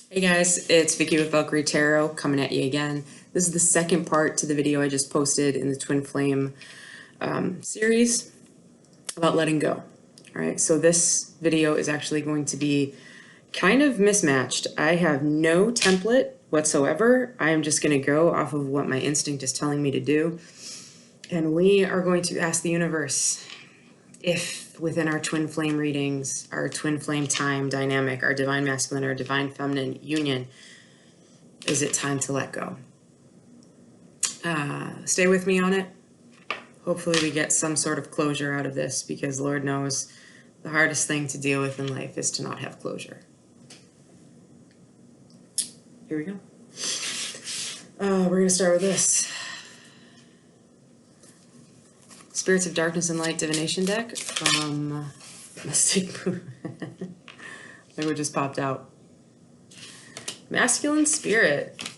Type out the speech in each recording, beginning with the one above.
Hey guys, it's Vicky with Valkyrie Tarot coming at you again. This is the second part to the video I just posted in the Twin Flame series about letting go. Alright, so this video is actually going to be kind of mismatched. I have no template whatsoever. I am just going to go off of what my instinct is telling me to do. And we are going to ask the universe if within our twin flame readings, our twin flame time dynamic, our divine masculine or divine feminine union, is it time to let go? Stay with me on it. Hopefully we get some sort of closure out of this, because Lord knows the hardest thing to deal with in life is to not have closure. Here we go. We're going to start with this. Spirits of Darkness and Light Divination deck from Mystic Moon. Like what just popped out. Masculine Spirit.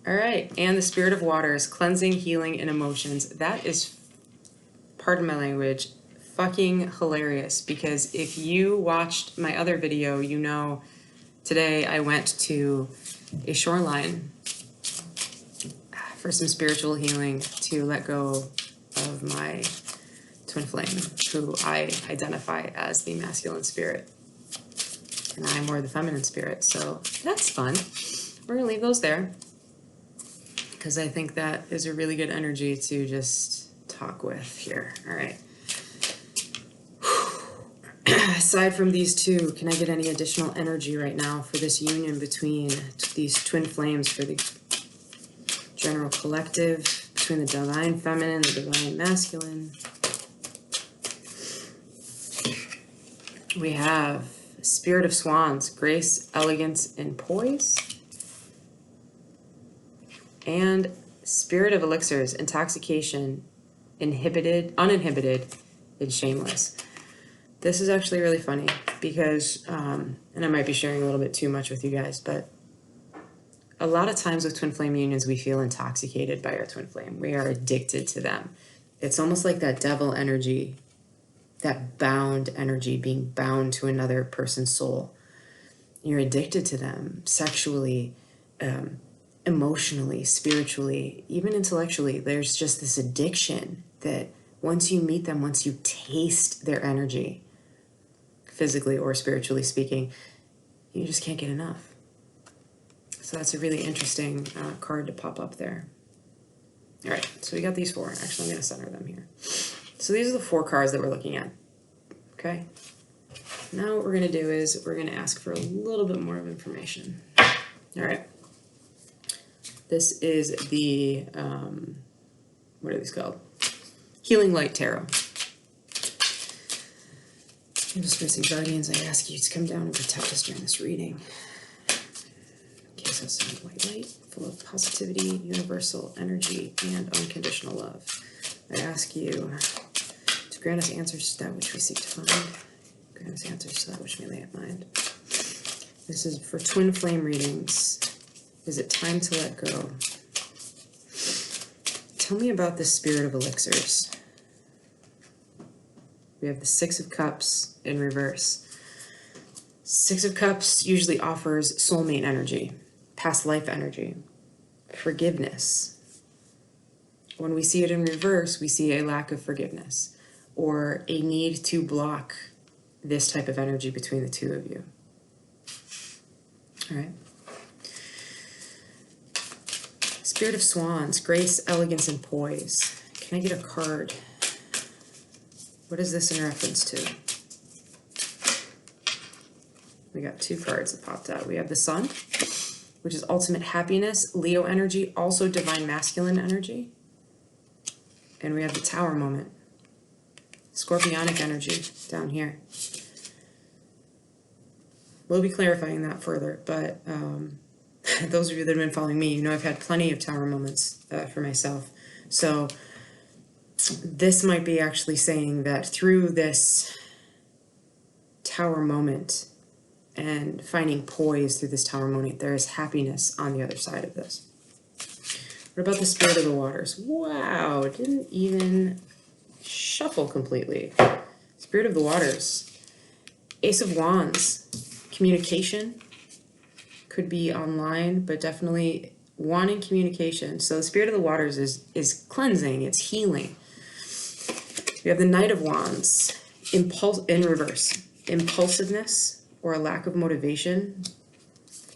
Alright, and the Spirit of Waters, cleansing, healing, and emotions. That is, pardon my language, fucking hilarious, because if you watched my other video, you know today I went to a shoreline for some spiritual healing to let go of my twin flame, who I identify as the masculine spirit, and I'm more the feminine spirit, so that's fun. We're gonna leave those there because I think that is a really good energy to just talk with here. All right. Aside from these two, can I get any additional energy right now for this union between these twin flames, for the general collective, between the divine feminine and the divine masculine? We have Spirit of Swans, grace, elegance, and poise. And Spirit of Elixirs, intoxication, uninhibited, and shameless. This is actually really funny because, and I might be sharing a little bit too much with you guys, but a lot of times with twin flame unions, we feel intoxicated by our twin flame. We are addicted to them. It's almost like that devil energy, that bound energy, being bound to another person's soul. You're addicted to them sexually, emotionally, spiritually, even intellectually. There's just this addiction that once you meet them, once you taste their energy, physically or spiritually speaking, you just can't get enough. So that's a really interesting card to pop up there. All right, so we got these four. Actually, I'm going to center them here. So these are the four cards that we're looking at. Okay. Now what we're going to do is we're going to ask for a little bit more of information. All right. This is the, what are these called? Healing Light Tarot. Spirits and Guardians, I ask you to come down and protect us during this reading. Gives us some white light, full of positivity, universal energy, and unconditional love. I ask you to grant us answers to that which we seek to find. Grant us answers to that which we lay at mind. This is for twin flame readings. Is it time to let go? Tell me about the Spirit of Elixirs. We have the Six of Cups in reverse. Six of Cups usually offers soulmate energy, past life energy, forgiveness. When we see it in reverse, we see a lack of forgiveness or a need to block this type of energy between the two of you. All right. Spirit of Swans, grace, elegance, and poise. Can I get a card? What is this in reference to? We got two cards that popped out. We have the Sun, which is ultimate happiness, Leo energy, also divine masculine energy. And we have the Tower moment, Scorpionic energy down here. We'll be clarifying that further, but those of you that have been following me, you know I've had plenty of Tower moments for myself. So this might be actually saying that through this Tower moment and finding poise through this Tower moment, there is happiness on the other side of this. What about the Spirit of the Waters? Wow, it didn't even shuffle completely. Spirit of the Waters. Ace of Wands. Communication. could be online, but definitely wanting communication. So the Spirit of the Waters is cleansing, it's healing. We have the Knight of Wands, in reverse. Impulsiveness or a lack of motivation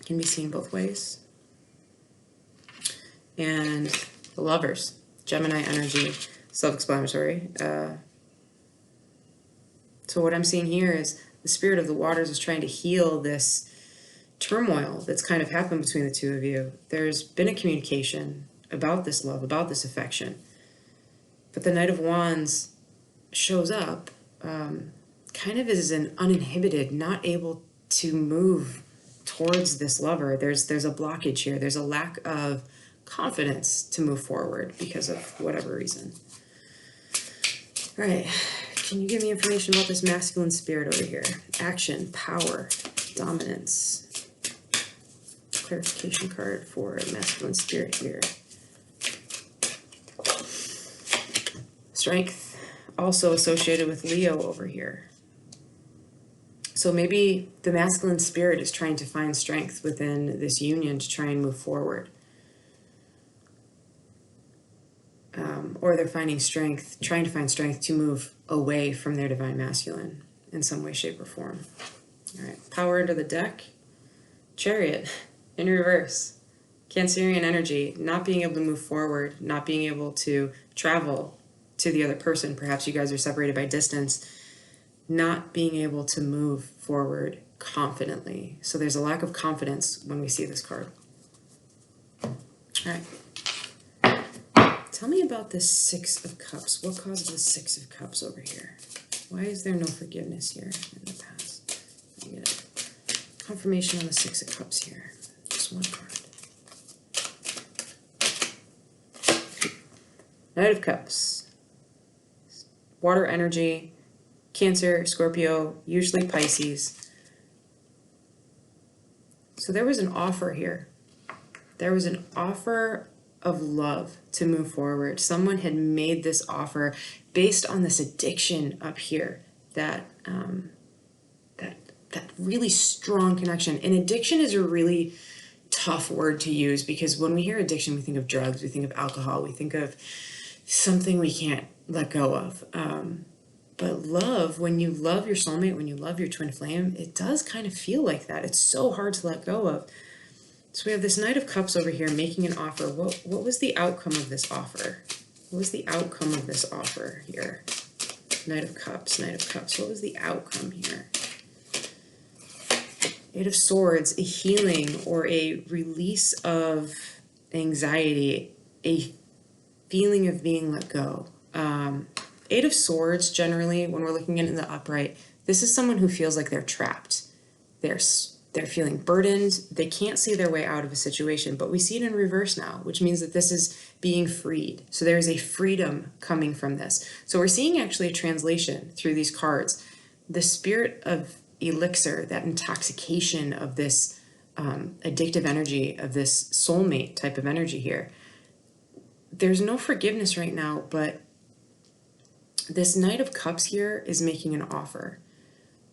can be seen both ways. And the Lovers, Gemini energy, self-explanatory. So what I'm seeing here is the Spirit of the Waters is trying to heal this turmoil that's kind of happened between the two of you. There's been a communication about this love, about this affection. But the Knight of Wands shows up kind of as an uninhibited, not able to move towards this lover. There's a blockage here. There's a lack of confidence to move forward because of whatever reason. All right. Can you give me information about this masculine spirit over here? Action, power, dominance. Clarification card for masculine spirit here. Strength, also associated with Leo over here. So maybe the masculine spirit is trying to find strength within this union to try and move forward. Or they're finding strength, trying to find strength to move away from their divine masculine in some way, shape, or form. All right, power under the deck. Chariot, in reverse. Cancerian energy, not being able to move forward, not being able to travel to the other person. Perhaps you guys are separated by distance. Not being able to move forward confidently. So there's a lack of confidence when we see this card. All right. Tell me about this Six of Cups. What caused the Six of Cups over here? Why is there no forgiveness here in the past? I get it. Confirmation on the Six of Cups here. Just one card. Knight of Cups. Water energy. Cancer, Scorpio, usually Pisces. So there was an offer here. There was an offer of love to move forward. Someone had made this offer based on this addiction up here, that really strong connection. And addiction is a really tough word to use because when we hear addiction, we think of drugs, we think of alcohol, we think of something we can't let go of. But love, when you love your soulmate, when you love your twin flame, it does kind of feel like that. It's so hard to let go of. So we have this Knight of Cups over here making an offer. What was the outcome of this offer? What was the outcome of this offer here? Knight of Cups, Knight of Cups. What was the outcome here? Eight of Swords, a healing or a release of anxiety, a feeling of being let go. Eight of Swords, generally, when we're looking at it in the upright, this is someone who feels like they're trapped. They're feeling burdened. They can't see their way out of a situation, but we see it in reverse now, which means that this is being freed. So there is a freedom coming from this. So we're seeing actually a translation through these cards. The spirit of elixir, that intoxication of this addictive energy, of this soulmate type of energy here. There's no forgiveness right now, but this Knight of Cups here is making an offer.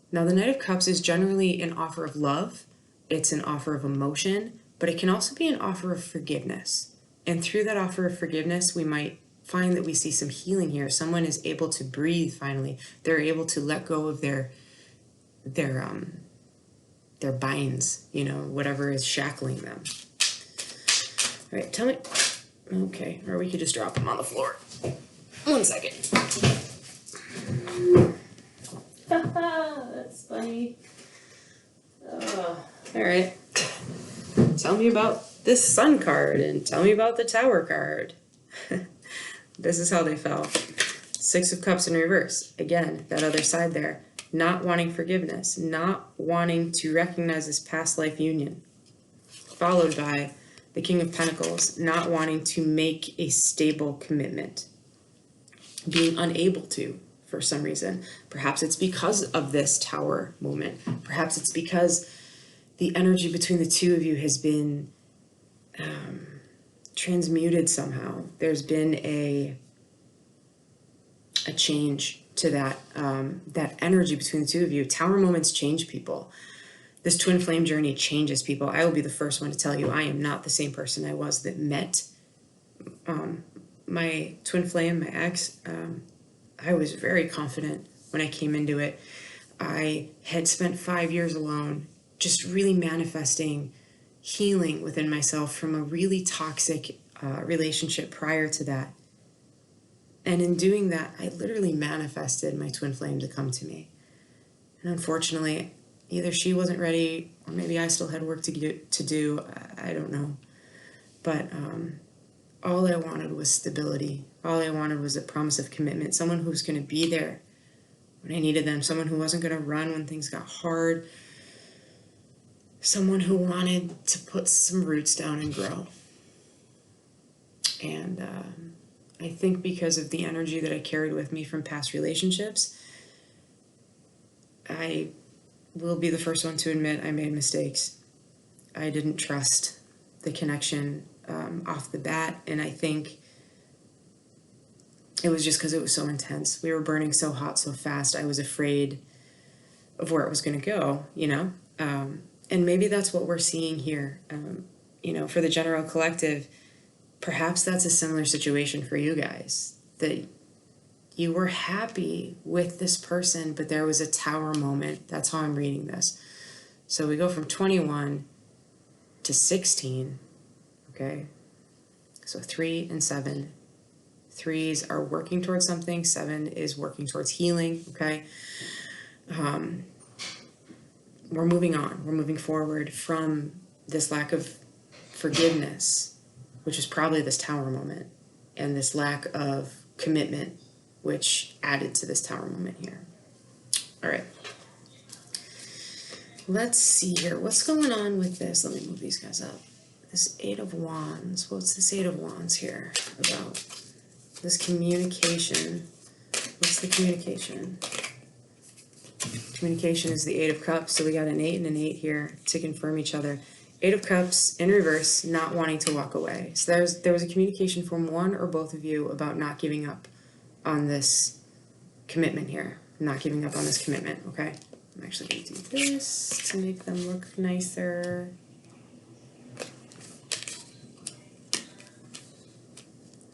Now, the Knight of Cups is generally an offer of love. It's an offer of emotion, but it can also be an offer of forgiveness. And through that offer of forgiveness, we might find that we see some healing here. Someone is able to breathe finally. They're able to let go of their binds, whatever is shackling them. All right, tell me. Okay, or we could just drop them on the floor. 1 second. That's funny. All right. Tell me about this Sun card and tell me about the Tower card. This is how they fell. Six of Cups in reverse. Again, that other side there. Not wanting forgiveness. Not wanting to recognize this past life union. Followed by the King of Pentacles. Not wanting to make a stable commitment. Being unable to. For some reason. Perhaps it's because of this Tower moment. Perhaps it's because the energy between the two of you has been transmuted somehow. There's been a change to that energy between the two of you. Tower moments change people. This twin flame journey changes people. I will be the first one to tell you I am not the same person I was that met my twin flame, my ex. I was very confident when I came into it. I had spent 5 years alone, just really manifesting healing within myself from a really toxic relationship prior to that. And in doing that, I literally manifested my twin flame to come to me. And unfortunately, either she wasn't ready, or maybe I still had work to do. I don't know. But all I wanted was stability. All I wanted was a promise of commitment. Someone who's going to be there when I needed them. Someone who wasn't going to run when things got hard. Someone who wanted to put some roots down and grow. And I think because of the energy that I carried with me from past relationships, I will be the first one to admit I made mistakes. I didn't trust the connection off the bat, and I think it was just because it was so intense. We were burning so hot so fast. I was afraid of where it was going to go, you know? And maybe that's what we're seeing here. You know, for the general collective, perhaps that's a similar situation for you guys, that you were happy with this person, but there was a tower moment. That's how I'm reading this. So we go from 21 to 16, okay? So 3 and 7. 3s are working towards something. 7 is working towards healing, okay? We're moving on. We're moving forward from this lack of forgiveness, which is probably this tower moment, and this lack of commitment, which added to this tower moment here. All right. Let's see here. What's going on with this? Let me move these guys up. This 8 of Wands. What's this 8 of Wands here about? This communication. What's the communication? Communication is the 8 of Cups. So we got an 8 and an 8 here to confirm each other. 8 of Cups in reverse, not wanting to walk away. So there was a communication from one or both of you about not giving up on this commitment here. Not giving up on this commitment, okay? I'm actually going to do this to make them look nicer.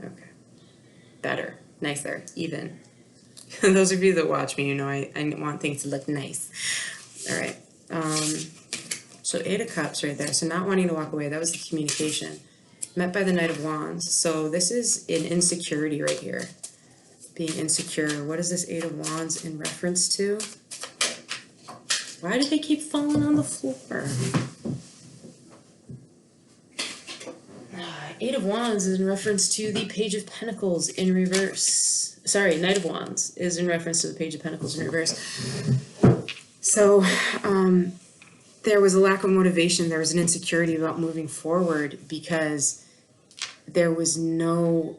Okay. Better. Nicer. Even. Those of you that watch me, you know I want things to look nice. All right. So 8 of Cups right there. So not wanting to walk away. That was the communication. Met by the Knight of Wands. So this is an insecurity right here. Being insecure. What is this 8 of Wands in reference to? Why do they keep falling on the floor? 8 of Wands is in reference to the Page of Pentacles in reverse. Sorry, Knight of Wands is in reference to the Page of Pentacles in reverse. So, there was a lack of motivation. There was an insecurity about moving forward because there was no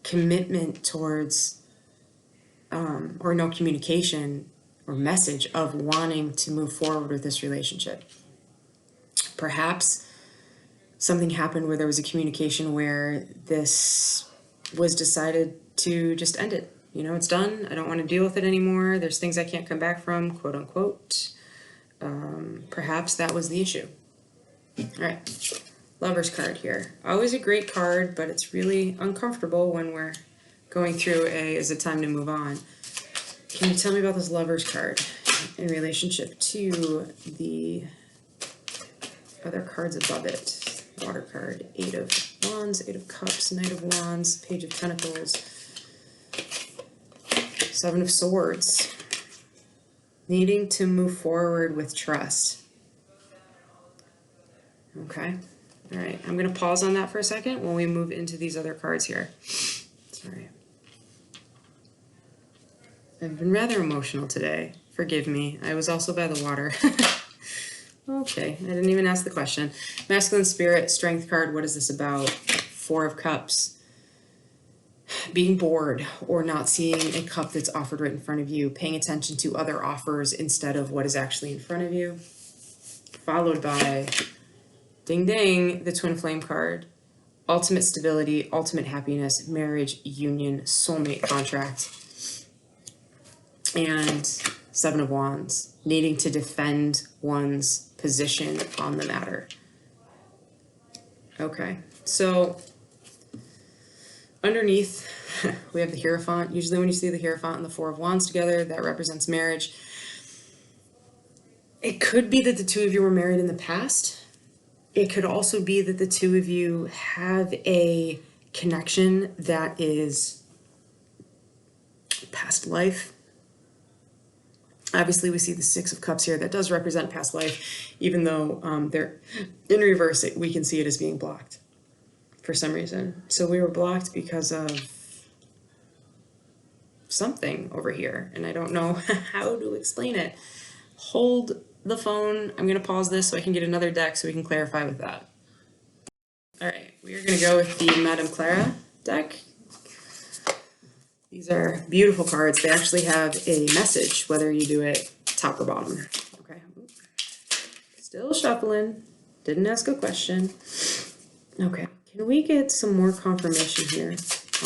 commitment towards, or no communication or message of wanting to move forward with this relationship. Perhaps something happened where there was a communication where this was decided to just end it. You know, it's done. I don't want to deal with it anymore. There's things I can't come back from, quote unquote. Perhaps that was the issue. All right. Lover's card here. Always a great card, but it's really uncomfortable when we're going through is it time to move on. Can you tell me about this Lover's card in relationship to the other cards above it? Water card, 8 of Wands, 8 of Cups, Knight of Wands, Page of Pentacles, 7 of Swords. Needing to move forward with trust. Okay. All right. I'm going to pause on that for a second when we move into these other cards here. Sorry. I've been rather emotional today. Forgive me. I was also by the water. Okay. I didn't even ask the question. Masculine Spirit, Strength card. What is this about? 4 of Cups. Being bored or not seeing a cup that's offered right in front of you. Paying attention to other offers instead of what is actually in front of you. Followed by, ding ding, the Twin Flame card. Ultimate stability, ultimate happiness, marriage, union, soulmate contract. And Seven of Wands, needing to defend one's position on the matter. Okay, so underneath, we have the Hierophant. Usually when you see the Hierophant and the Four of Wands together, that represents marriage. It could be that the two of you were married in the past. It could also be that the two of you have a connection that is past life. Obviously, we see the Six of Cups here. That does represent past life, even though they're in reverse, we can see it as being blocked for some reason. So we were blocked because of something over here, and I don't know how to explain it. Hold the phone. I'm going to pause this so I can get another deck so we can clarify with that. All right, we are going to go with the Madame Clara deck. These are beautiful cards. They actually have a message, whether you do it top or bottom. Okay. Still shuffling. Didn't ask a question. Okay. Can we get some more confirmation here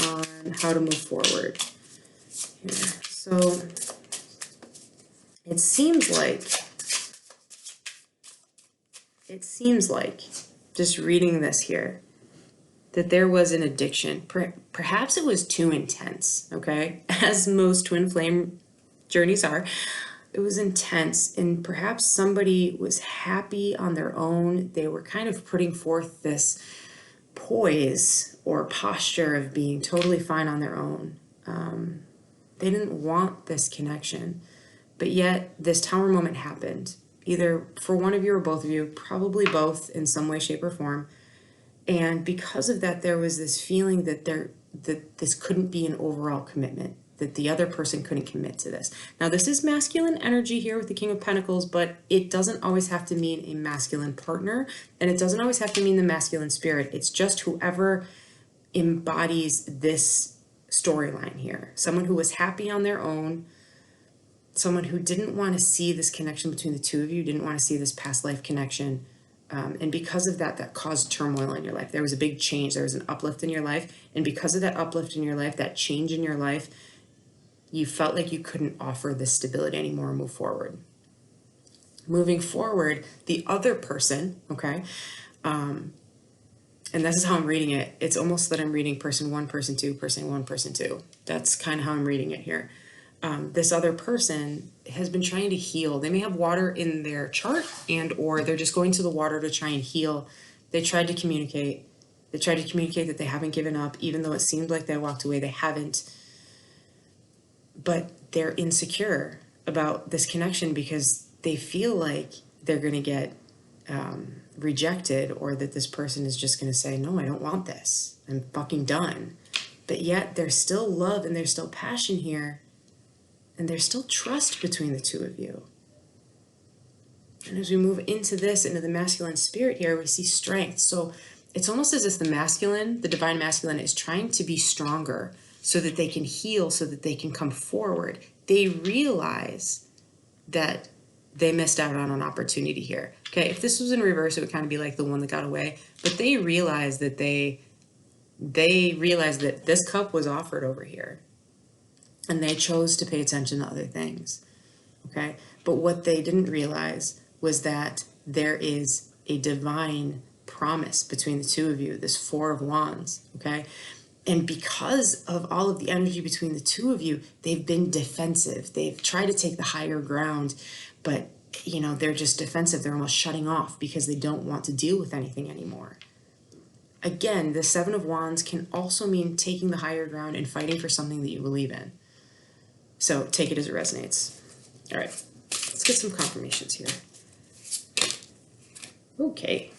on how to move forward? Here. So it seems like, just reading this here, that there was an addiction. Perhaps it was too intense, okay? As most twin flame journeys are. It was intense, and perhaps somebody was happy on their own. They were kind of putting forth this poise or posture of being totally fine on their own. They didn't want this connection, but yet this Tower moment happened, either for one of you or both of you, probably both in some way, shape, or form. And because of that, there was this feeling that this couldn't be an overall commitment, that the other person couldn't commit to this. Now, this is masculine energy here with the King of Pentacles, but it doesn't always have to mean a masculine partner, and it doesn't always have to mean the masculine spirit. It's just whoever embodies this storyline here. Someone who was happy on their own, someone who didn't want to see this connection between the two of you, didn't want to see this past life connection. And because of that, that caused turmoil in your life. There was a big change. There was an uplift in your life. And because of that uplift in your life, that change in your life, you felt like you couldn't offer this stability anymore and move forward. Moving forward, the other person, okay, and this is how I'm reading it. It's almost that I'm reading person one, person two, person one, person two. That's kind of how I'm reading it here. This other person has been trying to heal. They may have water in their chart, and or they're just going to the water to try and heal. They tried to communicate. They tried to communicate that they haven't given up, even though it seemed like they walked away. They haven't. But they're insecure about this connection because they feel like they're going to get rejected, or that this person is just going to say, no, I don't want this. I'm fucking done. But yet there's still love and there's still passion here. And there's still trust between the two of you. And as we move into this, into the masculine spirit here, we see strength. So it's almost as if the masculine, the divine masculine, is trying to be stronger so that they can heal, so that they can come forward. They realize that they missed out on an opportunity here. Okay, if this was in reverse, it would kind of be like the one that got away. But they realized that they realized that this cup was offered over here. And they chose to pay attention to other things, okay? But what they didn't realize was that there is a divine promise between the two of you, this Four of Wands, okay? And because of all of the energy between the two of you, they've been defensive. They've tried to take the higher ground, but, you know, they're just defensive. They're almost shutting off because they don't want to deal with anything anymore. Again, the Seven of Wands can also mean taking the higher ground and fighting for something that you believe in. So take it as it resonates. All right, let's get some confirmations here. Okay,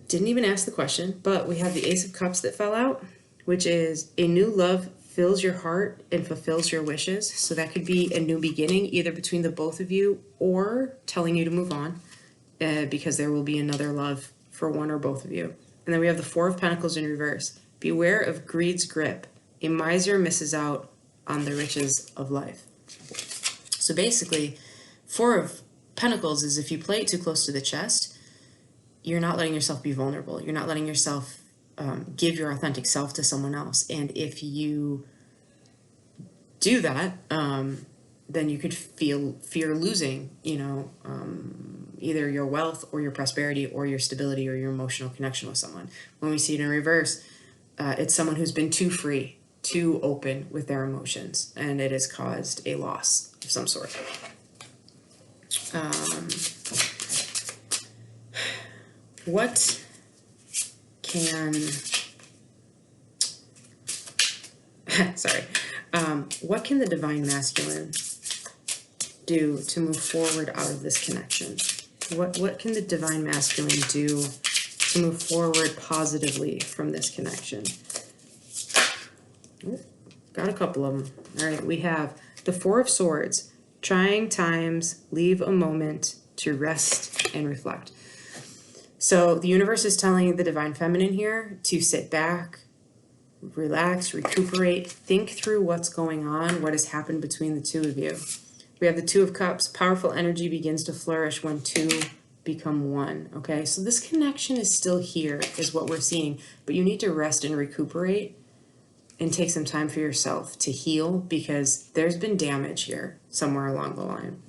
didn't even ask the question, but we have the Ace of Cups that fell out, which is a new love fills your heart and fulfills your wishes. So that could be a new beginning, either between the both of you or telling you to move on, because there will be another love for one or both of you. And then we have the Four of Pentacles in reverse. Beware of greed's grip. A miser misses out on the riches of life. So basically, Four of Pentacles is if you play it too close to the chest, you're not letting yourself be vulnerable. You're not letting yourself give your authentic self to someone else. And if you do that, then you could fear losing, either your wealth or your prosperity or your stability or your emotional connection with someone. When we see it in reverse, it's someone who's been too free, too open with their emotions, and it has caused a loss of some sort. What can what can the divine masculine do to move forward out of this connection? What can the divine masculine do to move forward positively from this connection? Ooh, got a couple of them. All right, we have the Four of Swords. Trying times, leave a moment to rest and reflect. So the universe is telling the divine feminine here to sit back, relax, recuperate, think through what's going on, what has happened between the two of you. We have the Two of Cups. Powerful energy begins to flourish when two become one. Okay, so this connection is still here, is what we're seeing, but you need to rest and recuperate and take some time for yourself to heal, because there's been damage here somewhere along the line.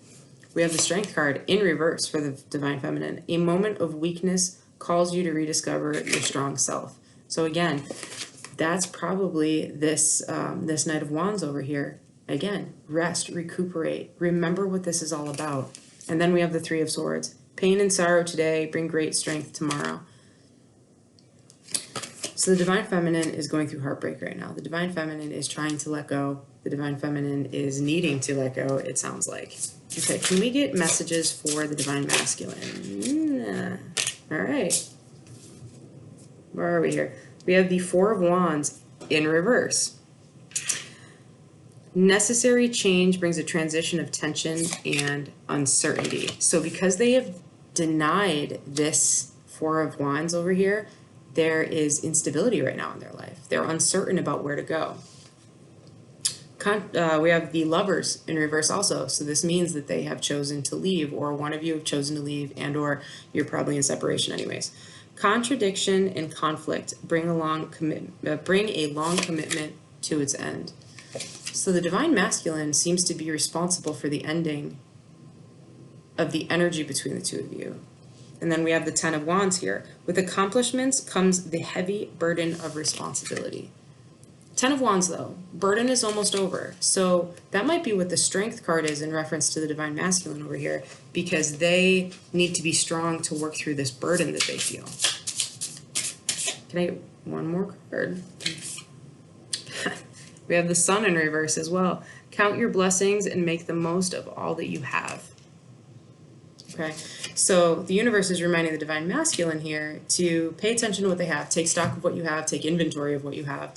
We have the Strength card in reverse for the divine feminine. A moment of weakness calls you to rediscover your strong self. So again, that's probably this this Knight of Wands over here. Again, rest, recuperate, remember what this is all about. And then we have the Three of Swords. Pain and sorrow today bring great strength tomorrow. So the divine feminine is going through heartbreak right now. The divine feminine is trying to let go. The divine feminine is needing to let go, it sounds like. Okay, can we get messages for the divine masculine? All right. Where are we here? We have the Four of Wands in reverse. Necessary change brings a transition of tension and uncertainty. So because they have denied this Four of Wands over here, there is instability right now in their life. They're uncertain about where to go. We have the Lovers in reverse also. So this means that they have chosen to leave, or one of you have chosen to leave, and or you're probably in separation anyways. Contradiction and conflict bring a long commitment to its end. So the divine masculine seems to be responsible for the ending of the energy between the two of you. And then we have the Ten of Wands here. With accomplishments comes the heavy burden of responsibility. Ten of Wands, though, burden is almost over. So that might be what the Strength card is in reference to the divine masculine over here, because they need to be strong to work through this burden that they feel. Can I get one more card? We have the Sun in reverse as well. Count your blessings and make the most of all that you have. Okay, so the universe is reminding the divine masculine here to pay attention to what they have, take stock of what you have, take inventory of what you have,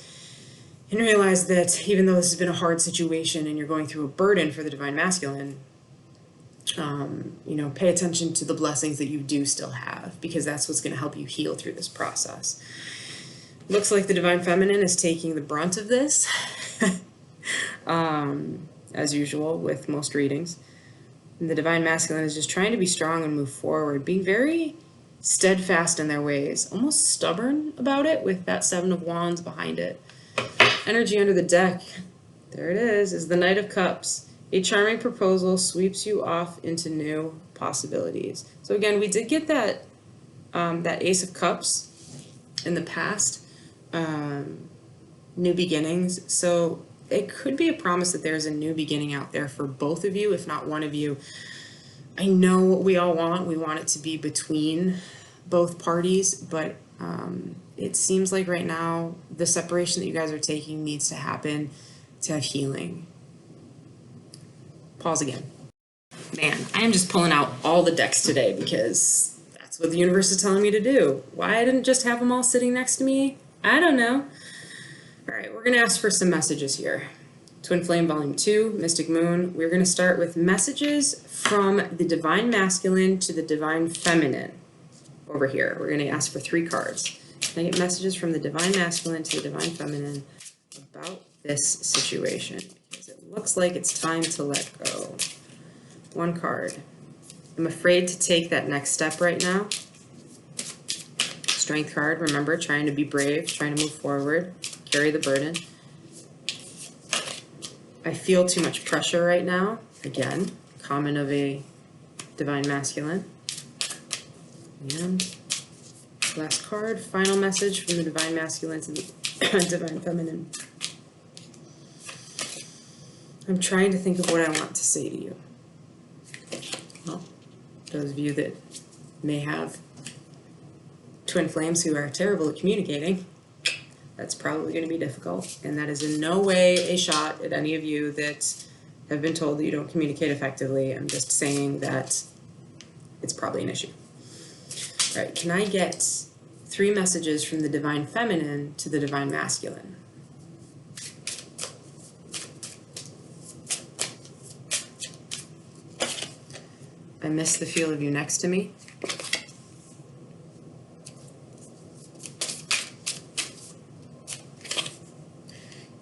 and realize that even though this has been a hard situation and you're going through a burden for the divine masculine, pay attention to the blessings that you do still have, because that's what's going to help you heal through this process. Looks like the divine feminine is taking the brunt of this, as usual with most readings. And the divine masculine is just trying to be strong and move forward, being very steadfast in their ways, almost stubborn about it, with that Seven of Wands behind it. Energy under the deck, there it is the Knight of Cups. A charming proposal sweeps you off into new possibilities. So again, we did get that that Ace of Cups in the past, new beginnings. So it could be a promise that there's a new beginning out there for both of you, if not one of you. I know what we all want. We want it to be between both parties, but it seems like right now the separation that you guys are taking needs to happen to have healing. Pause again. Man, I am just pulling out all the decks today because that's what the universe is telling me to do. Why I didn't just have them all sitting next to me, I don't know. All right, we're going to ask for some messages here. Twin Flame Volume 2, Mystic Moon. We're going to start with messages from the Divine Masculine to the Divine Feminine. Over here, we're going to ask for 3 cards. Can I get messages from the Divine Masculine to the Divine Feminine about this situation? Because it looks like it's time to let go. 1 card. I'm afraid to take that next step right now. Strength card, remember, trying to be brave, trying to move forward, carry the burden. I feel too much pressure right now. Again, comment of a divine masculine. And last card, final message from the divine masculine to the divine feminine. I'm trying to think of what I want to say to you. Well, those of you that may have twin flames who are terrible at communicating, that's probably going to be difficult. And that is in no way a shot at any of you that have been told that you don't communicate effectively. I'm just saying that it's probably an issue. All right, can I get 3 messages from the divine feminine to the divine masculine? I miss the feel of you next to me.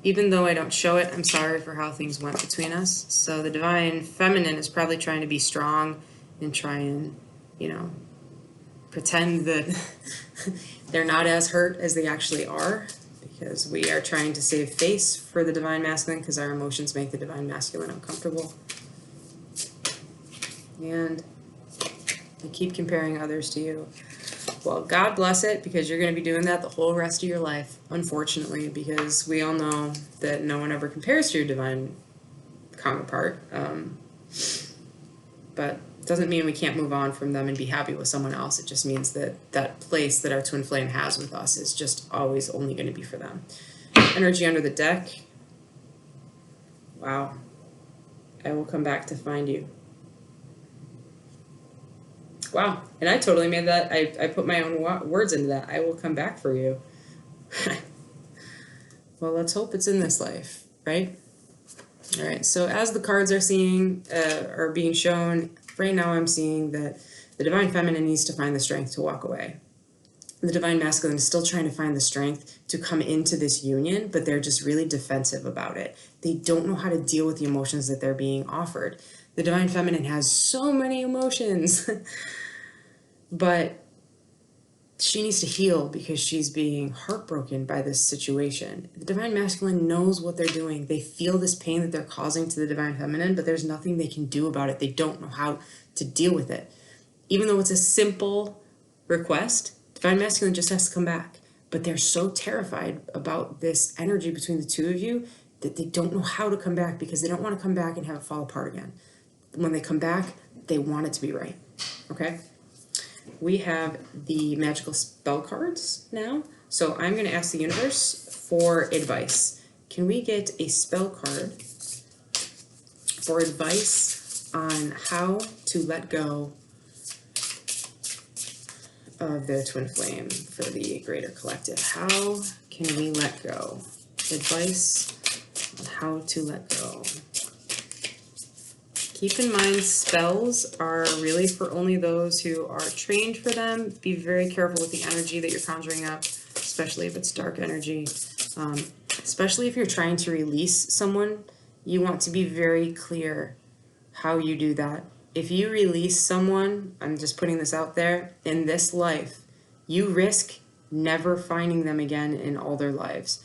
Even though I don't show it, I'm sorry for how things went between us. So the divine feminine is probably trying to be strong and try and, you know, pretend that they're not as hurt as they actually are, because we are trying to save face for the divine masculine because our emotions make the divine masculine uncomfortable. And I keep comparing others to you. Well, God bless it, because you're going to be doing that the whole rest of your life, unfortunately, because we all know that no one ever compares to your divine counterpart. But it doesn't mean we can't move on from them and be happy with someone else. It just means that that place that our twin flame has with us is just always only going to be for them. Energy under the deck. Wow. I will come back to find you. Wow, and I totally made that, I put my own words into that. I will come back for you. Well, let's hope it's in this life, right? All right, so as the cards are being shown, right now I'm seeing that the divine feminine needs to find the strength to walk away. The divine masculine is still trying to find the strength to come into this union, but they're just really defensive about it. They don't know how to deal with the emotions that they're being offered. The divine feminine has so many emotions, but she needs to heal because she's being heartbroken by this situation. The divine masculine knows what they're doing. They feel this pain that they're causing to the divine feminine, but there's nothing they can do about it. They don't know how to deal with it. Even though it's a simple request, divine masculine just has to come back. But they're so terrified about this energy between the two of you that they don't know how to come back, because they don't want to come back and have it fall apart again. When they come back, they want it to be right. Okay? We have the magical spell cards now. So I'm going to ask the universe for advice. Can we get a spell card for advice on how to let go of their twin flame for the greater collective? How can we let go? Advice on how to let go. Keep in mind, spells are really for only those who are trained for them. Be very careful with the energy that you're conjuring up, especially if it's dark energy. Especially if you're trying to release someone, you want to be very clear how you do that. If you release someone, I'm just putting this out there, in this life, you risk never finding them again in all their lives.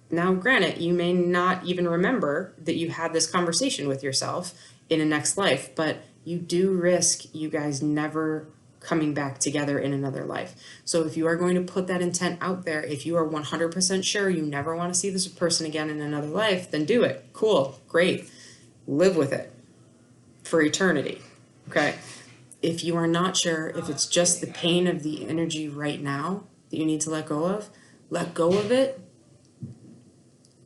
Now, granted, you may not even remember that you had this conversation with yourself in a next life, but you do risk you guys never coming back together in another life. So if you are going to put that intent out there, if you are 100% sure you never want to see this person again in another life, then do it. Cool, great. Live with it for eternity, okay? If you are not sure, if it's just the pain of the energy right now that you need to let go of it,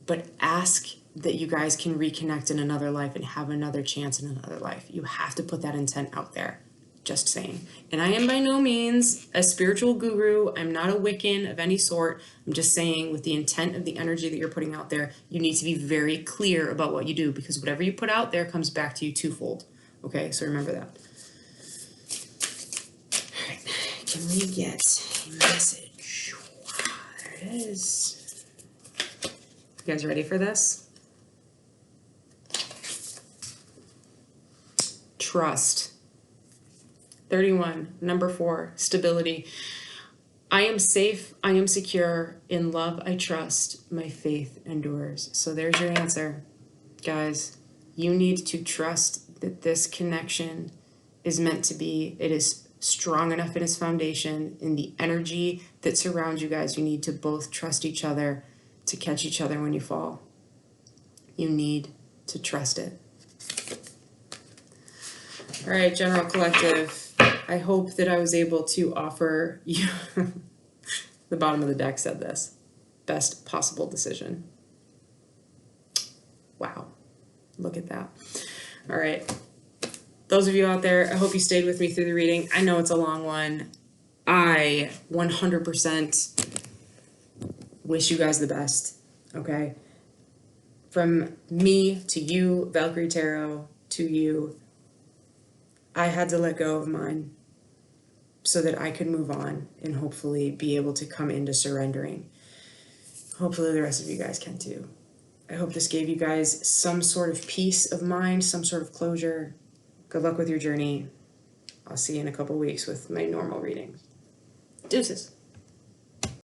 but ask that you guys can reconnect in another life and have another chance in another life. You have to put that intent out there. Just saying. And I am by no means a spiritual guru. I'm not a Wiccan of any sort. I'm just saying, with the intent of the energy that you're putting out there, you need to be very clear about what you do, because whatever you put out there comes back to you twofold. Okay, so remember that. All right, can we get a message? There it is. You guys ready for this? Trust. 31, number 4, stability. I am safe, I am secure, in love I trust, my faith endures. So there's your answer, guys. You need to trust that this connection is meant to be. It is strong enough in its foundation, in the energy that surrounds you guys. You need to both trust each other to catch each other when you fall. You need to trust it. All right, General Collective, I hope that I was able to offer you, the bottom of the deck said this, best possible decision. Wow, look at that. All right, those of you out there, I hope you stayed with me through the reading. I know it's a long one. I 100% wish you guys the best, okay? From me to you, Valkyrie Tarot, to you, I had to let go of mine so that I could move on and hopefully be able to come into surrendering. Hopefully the rest of you guys can too. I hope this gave you guys some sort of peace of mind, some sort of closure. Good luck with your journey. I'll see you in a couple weeks with my normal reading. Deuces.